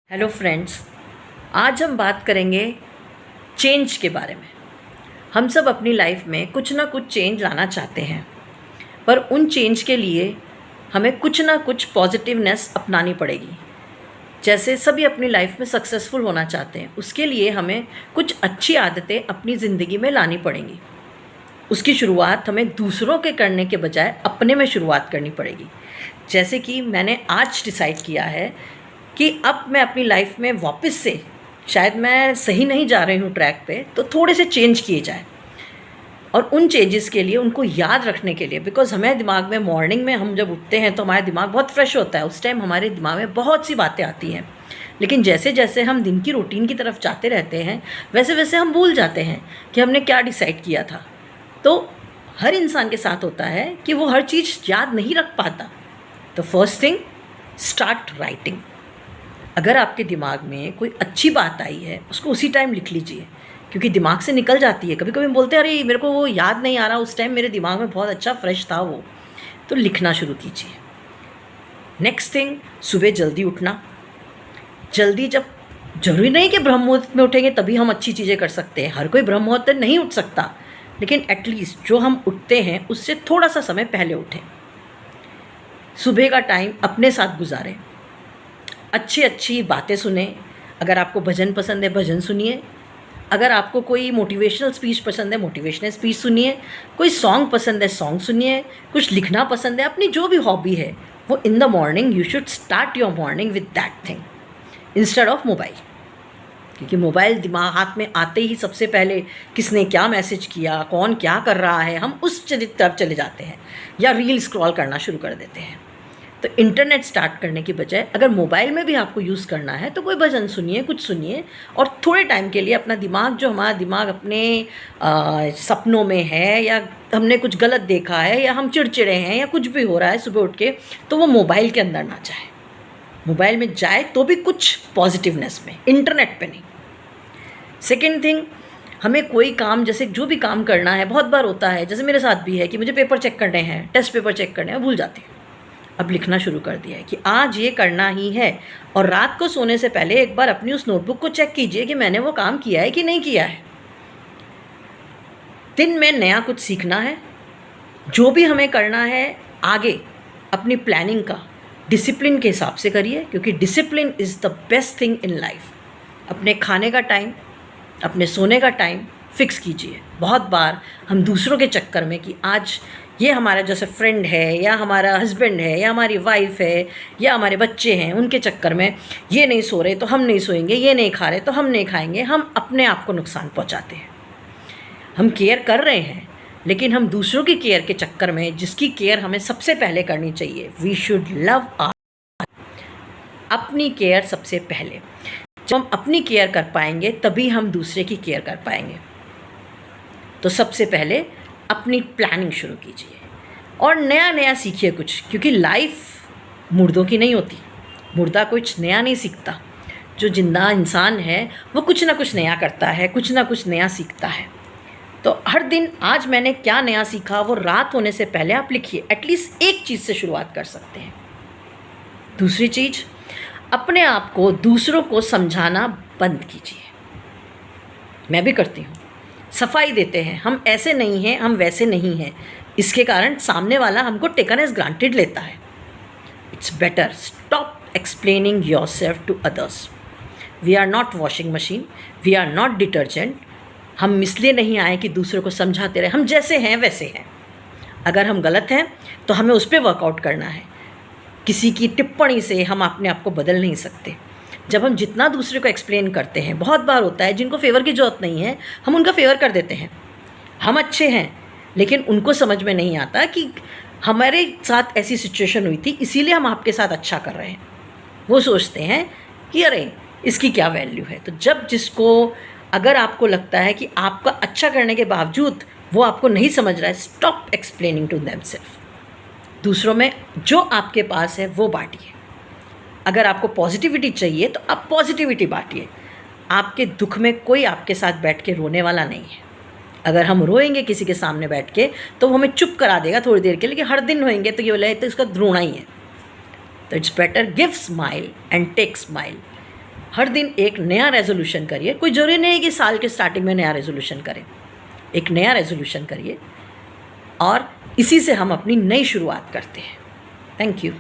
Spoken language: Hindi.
हेलो फ्रेंड्स, आज हम बात करेंगे चेंज के बारे में। हम सब अपनी लाइफ में कुछ ना कुछ चेंज लाना चाहते हैं, पर उन चेंज के लिए हमें कुछ ना कुछ पॉजिटिवनेस अपनानी पड़ेगी। जैसे सभी अपनी लाइफ में सक्सेसफुल होना चाहते हैं, उसके लिए हमें कुछ अच्छी आदतें अपनी ज़िंदगी में लानी पड़ेंगी। उसकी शुरुआत हमें दूसरों के करने के बजाय अपने में शुरुआत करनी पड़ेगी। जैसे कि मैंने आज डिसाइड किया है कि अब मैं अपनी लाइफ में वापस से, शायद मैं सही नहीं जा रही हूँ ट्रैक पे, तो थोड़े से चेंज किए जाए। और उन चेंजेस के लिए, उनको याद रखने के लिए, बिकॉज हमें दिमाग में मॉर्निंग में हम जब उठते हैं तो हमारा दिमाग बहुत फ्रेश होता है। उस टाइम हमारे दिमाग में बहुत सी बातें आती हैं, लेकिन जैसे जैसे हम दिन की रूटीन की तरफ जाते रहते हैं वैसे वैसे हम भूल जाते हैं कि हमने क्या डिसाइड किया था। तो हर इंसान के साथ होता है कि वो हर चीज़ याद नहीं रख पाता। तो फर्स्ट थिंग, स्टार्ट राइटिंग। अगर आपके दिमाग में कोई अच्छी बात आई है, उसको उसी टाइम लिख लीजिए, क्योंकि दिमाग से निकल जाती है। कभी कभी हम बोलते हैं अरे मेरे को वो याद नहीं आ रहा, उस टाइम मेरे दिमाग में बहुत अच्छा फ्रेश था वो। तो लिखना शुरू कीजिए। नेक्स्ट थिंग, सुबह जल्दी उठना। जल्दी, जब जरूरी नहीं कि ब्रह्म मुहूर्त में उठेंगे तभी हम अच्छी चीज़ें कर सकते हैं। हर कोई ब्रह्म मुहूर्त नहीं उठ सकता, लेकिन एटलीस्ट जो हम उठते हैं उससे थोड़ा सा समय पहले उठें। सुबह का टाइम अपने साथ गुजारें। अच्छी अच्छी बातें सुने। अगर आपको भजन पसंद है, भजन सुनिए। अगर आपको कोई मोटिवेशनल स्पीच पसंद है, मोटिवेशनल स्पीच सुनिए। कोई सॉन्ग पसंद है, सॉन्ग सुनिए। कुछ लिखना पसंद है, अपनी जो भी हॉबी है वो in the morning you should start your morning with that thing instead of mobile. क्योंकि मोबाइल दिमाग हाथ में आते ही सबसे पहले किसने क्या मैसेज किया, कौन क्या कर रहा है, हम उस तरफ चले जाते हैं या रील स्क्रॉल करना शुरू कर देते हैं। तो इंटरनेट स्टार्ट करने की बजाय अगर मोबाइल में भी आपको यूज़ करना है तो कोई भजन सुनिए, कुछ सुनिए, और थोड़े टाइम के लिए अपना दिमाग, जो हमारा दिमाग अपने सपनों में है, या हमने कुछ गलत देखा है, या हम चिड़चिड़े हैं, या कुछ भी हो रहा है सुबह उठ के, तो वो मोबाइल के अंदर ना जाए। मोबाइल में जाए तो भी कुछ पॉजिटिवनेस में, इंटरनेट पे नहीं। सेकेंड थिंग, हमें कोई काम, जैसे जो भी काम करना है, बहुत बार होता है, जैसे मेरे साथ भी है कि मुझे पेपर चेक करने हैं, टेस्ट पेपर चेक करने हैं, भूल जाती हूँ। अब लिखना शुरू कर दिया है कि आज ये करना ही है, और रात को सोने से पहले एक बार अपनी उस नोटबुक को चेक कीजिए कि मैंने वो काम किया है कि नहीं किया है। दिन में नया कुछ सीखना है। जो भी हमें करना है आगे, अपनी प्लानिंग का डिसिप्लिन के हिसाब से करिए, क्योंकि discipline is the best thing in life. अपने खाने का टाइम, अपने सोने का टाइम फिक्स कीजिए। बहुत बार हम दूसरों के चक्कर में कि आज ये हमारा जैसे फ्रेंड है, या हमारा हस्बैंड है, या हमारी वाइफ है, या हमारे बच्चे हैं, उनके चक्कर में ये नहीं सो रहे तो हम नहीं सोएंगे, ये नहीं खा रहे तो हम नहीं खाएंगे, हम अपने आप को नुकसान पहुंचाते हैं। हम केयर कर रहे हैं, लेकिन हम दूसरों की केयर के चक्कर में, जिसकी केयर हमें सबसे पहले करनी चाहिए, वी शुड लव अपनी केयर सबसे पहले। जब हम अपनी केयर कर पाएंगे तभी हम दूसरे की केयर कर पाएंगे। तो सबसे पहले अपनी प्लानिंग शुरू कीजिए और नया नया सीखिए कुछ, क्योंकि लाइफ मुर्दों की नहीं होती। मुर्दा कुछ नया नहीं सीखता। जो जिंदा इंसान है वो कुछ ना कुछ नया करता है, कुछ ना कुछ नया सीखता है। तो हर दिन आज मैंने क्या नया सीखा, वो रात होने से पहले आप लिखिए। एटलीस्ट एक चीज़ से शुरुआत कर सकते हैं। दूसरी चीज़, अपने आप को दूसरों को समझाना बंद कीजिए। मैं भी करती हूँ। सफाई देते हैं, हम ऐसे नहीं हैं, हम वैसे नहीं हैं, इसके कारण सामने वाला हमको टेकन एज ग्रांटेड लेता है। It's better stop explaining yourself to others. We are not washing machine, we are not detergent. हम इसलिए नहीं आए कि दूसरों को समझाते रहे। हम जैसे हैं वैसे हैं। अगर हम गलत हैं तो हमें उस पर वर्कआउट करना है। किसी की टिप्पणी से हम अपने आप को बदल नहीं सकते। जब हम जितना दूसरे को एक्सप्लेन करते हैं, बहुत बार होता है जिनको फेवर की ज़रूरत नहीं है, हम उनका फेवर कर देते हैं। हम अच्छे हैं, लेकिन उनको समझ में नहीं आता कि हमारे साथ ऐसी सिचुएशन हुई थी, इसीलिए हम आपके साथ अच्छा कर रहे हैं। वो सोचते हैं कि अरे इसकी क्या वैल्यू है। तो जब जिसको, अगर आपको लगता है कि आपका अच्छा करने के बावजूद वो आपको नहीं समझ रहा है, स्टॉप एक्सप्लेनिंग टू देमसेल्फ। दूसरों में जो आपके पास है वो बांटिए। अगर आपको पॉजिटिविटी चाहिए तो आप पॉजिटिविटी बांटिए। आपके दुख में कोई आपके साथ बैठ के रोने वाला नहीं है। अगर हम रोएंगे किसी के सामने बैठ के तो वो हमें चुप करा देगा थोड़ी देर के लिए, लेकिन हर दिन रोएंगे तो ये बोले तो इसका रोना ही है। तो it's better give smile and take smile. हर दिन एक नया रेजोल्यूशन करिए। कोई ज़रूरी नहीं है कि साल के स्टार्टिंग में नया रेजोल्यूशन करें, एक नया रेजोल्यूशन करिए और इसी से हम अपनी नई शुरुआत करते हैं। Thank you.